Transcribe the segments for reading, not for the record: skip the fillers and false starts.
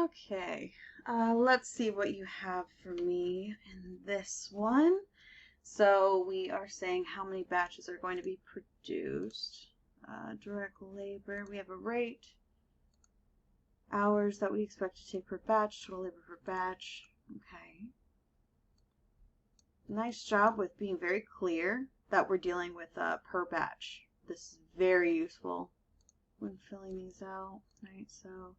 Okay, let's see what you have for me in this one. So we are saying how many batches are going to be produced. Direct labor, we have a rate. Hours that we expect to take per batch, total labor per batch. Okay. Nice job with being very clear that we're dealing with per batch. This is very useful when filling these out, right? So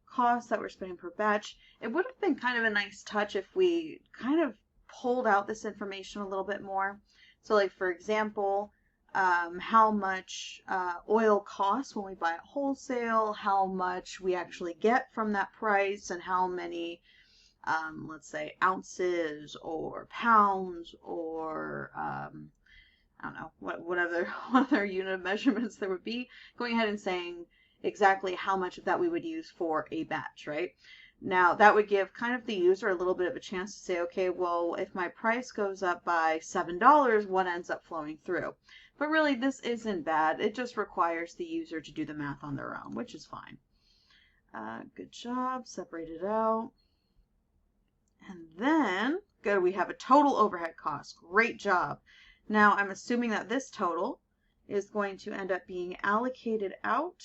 costs that we're spending per batch. It would have been kind of a nice touch if we kind of pulled out this information a little bit more. So like, for example, how much oil costs when we buy at wholesale, how much we actually get from that price, and how many, let's say, ounces or pounds or I don't know, what other unit of measurements there would be, going ahead and saying exactly how much of that we would use for a batch, right? Now, that would give kind of the user a little bit of a chance to say, okay, well, if my price goes up by $7, what ends up flowing through? But really, this isn't bad. It just requires the user to do the math on their own, which is fine. Good job. Separate it out. And then, good, we have a total overhead cost. Great job. Now, I'm assuming that this total is going to end up being allocated out.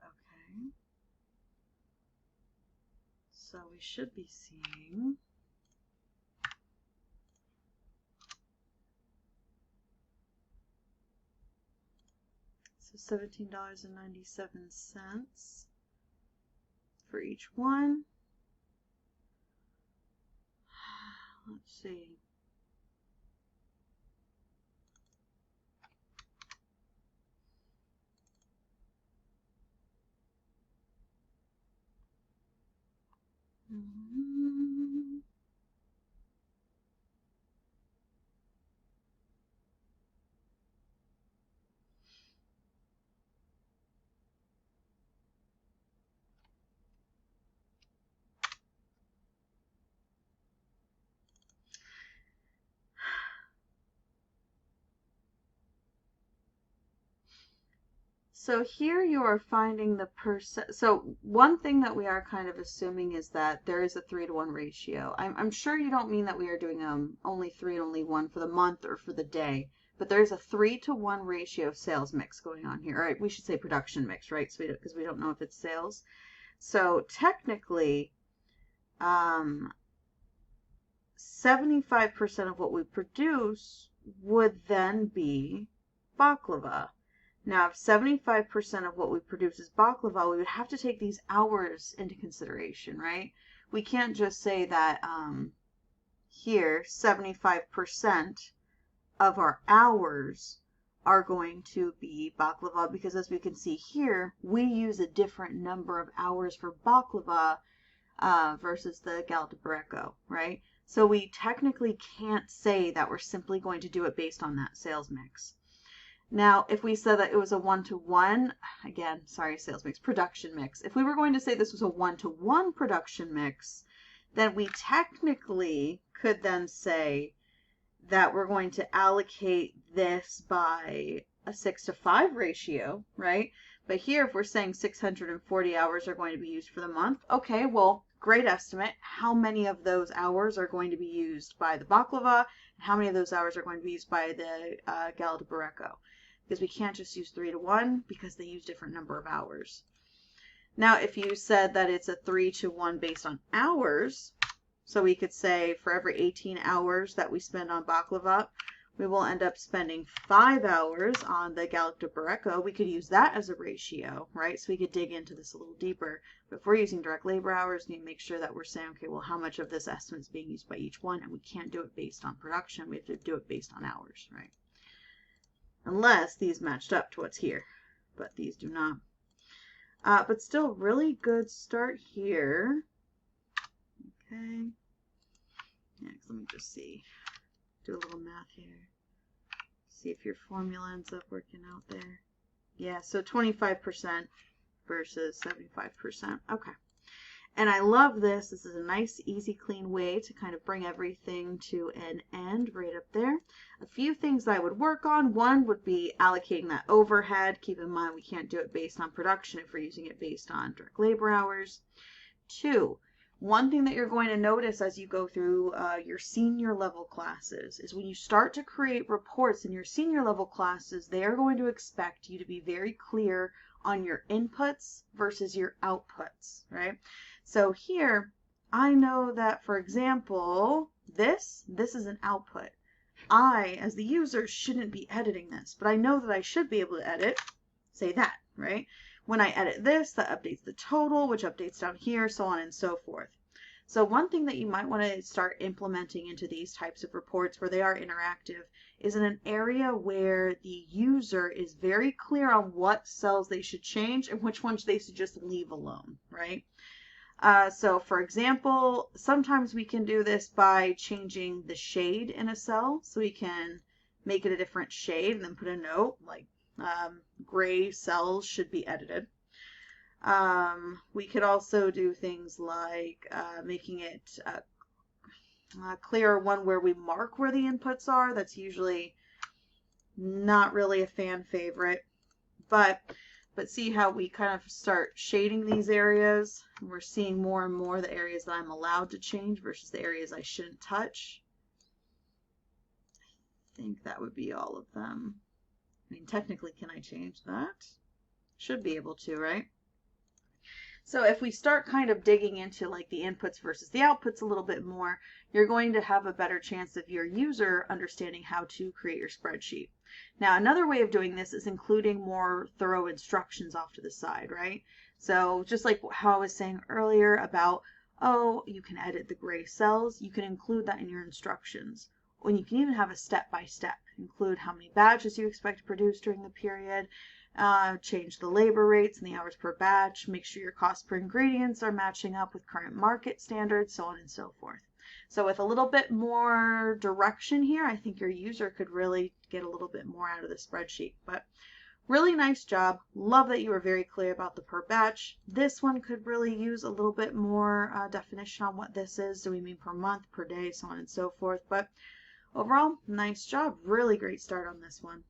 Okay. So we should be seeing $17.97 for each one. Let's see. So here you are finding the percent. So one thing that we are kind of assuming is that there is a 3-to-1 ratio. I'm sure you don't mean that we are doing only 3 and only 1 for the month or for the day, but there's a 3-to-1 ratio of sales mix going on here. Or we should say production mix, right? So because we don't know if it's sales. So technically, 75% of what we produce would then be baklava. Now, if 75% of what we produce is baklava, we would have to take these hours into consideration, right? We can't just say that here 75% of our hours are going to be baklava, because as we can see here, we use a different number of hours for baklava versus the galette de Barreco, right? So we technically can't say that we're simply going to do it based on that sales mix. Now, if we said that it was a 1-to-1, again, sorry, sales mix, production mix. If we were going to say this was a 1-to-1 production mix, then we technically could then say that we're going to allocate this by a 6-to-5 ratio, right? But here, if we're saying 640 hours are going to be used for the month, okay, well, great estimate. How many of those hours are going to be used by the baklava? And how many of those hours are going to be used by the galette de Barreco? Because we can't just use 3-to-1 because they use different number of hours. Now, if you said that it's a 3-to-1 based on hours, so we could say for every 18 hours that we spend on baklava, we will end up spending 5 hours on the galette de Barreco. We could use that as a ratio, right? So we could dig into this a little deeper. But if we're using direct labor hours, we need to make sure that we're saying, okay, well, how much of this estimate is being used by each one? And we can't do it based on production. We have to do it based on hours, right? Unless these matched up to what's here, but these do not. But still, really good start here. Okay. Next, let me just see. Do a little math here. See if your formula ends up working out there. Yeah, so 25% versus 75%. Okay. And I love this. This is a nice, easy, clean way to kind of bring everything to an end right up there. A few things that I would work on. One would be allocating that overhead. Keep in mind we can't do it based on production if we're using it based on direct labor hours. Two, one thing that you're going to notice as you go through your senior level classes is when you start to create reports in your senior level classes, they are going to expect you to be very clear on your inputs versus your outputs, right? So here, I know that, for example, this is an output. I, as the user, shouldn't be editing this, but I know that I should be able to edit, say that, right? When I edit this, that updates the total, which updates down here, so on and so forth. So one thing that you might want to start implementing into these types of reports where they are interactive is in an area where the user is very clear on what cells they should change and which ones they should just leave alone, right? So for example, sometimes we can do this by changing the shade in a cell. So we can make it a different shade and then put a note like gray cells should be edited. We could also do things like making it a clearer one where we mark where the inputs are. That's usually not really a fan favorite, but see how we kind of start shading these areas. We're seeing more and more the areas that I'm allowed to change versus the areas I shouldn't touch. I think that would be all of them. I mean, technically, can I change that? Should be able to, right? So if we start kind of digging into like the inputs versus the outputs a little bit more, you're going to have a better chance of your user understanding how to create your spreadsheet. Now, another way of doing this is including more thorough instructions off to the side, right? So just like how I was saying earlier about, oh, you can edit the gray cells, you can include that in your instructions. And you can even have a step-by-step, include how many batches you expect to produce during the period, change the labor rates and the hours per batch, make sure your cost per ingredients are matching up with current market standards, so on and so forth. So with a little bit more direction here, I think your user could really get a little bit more out of the spreadsheet. But really nice job. Love that you were very clear about the per batch. This one could really use a little bit more definition on what this is. Do we mean per month, per day, so on and so forth. But overall, nice job. Really great start on this one.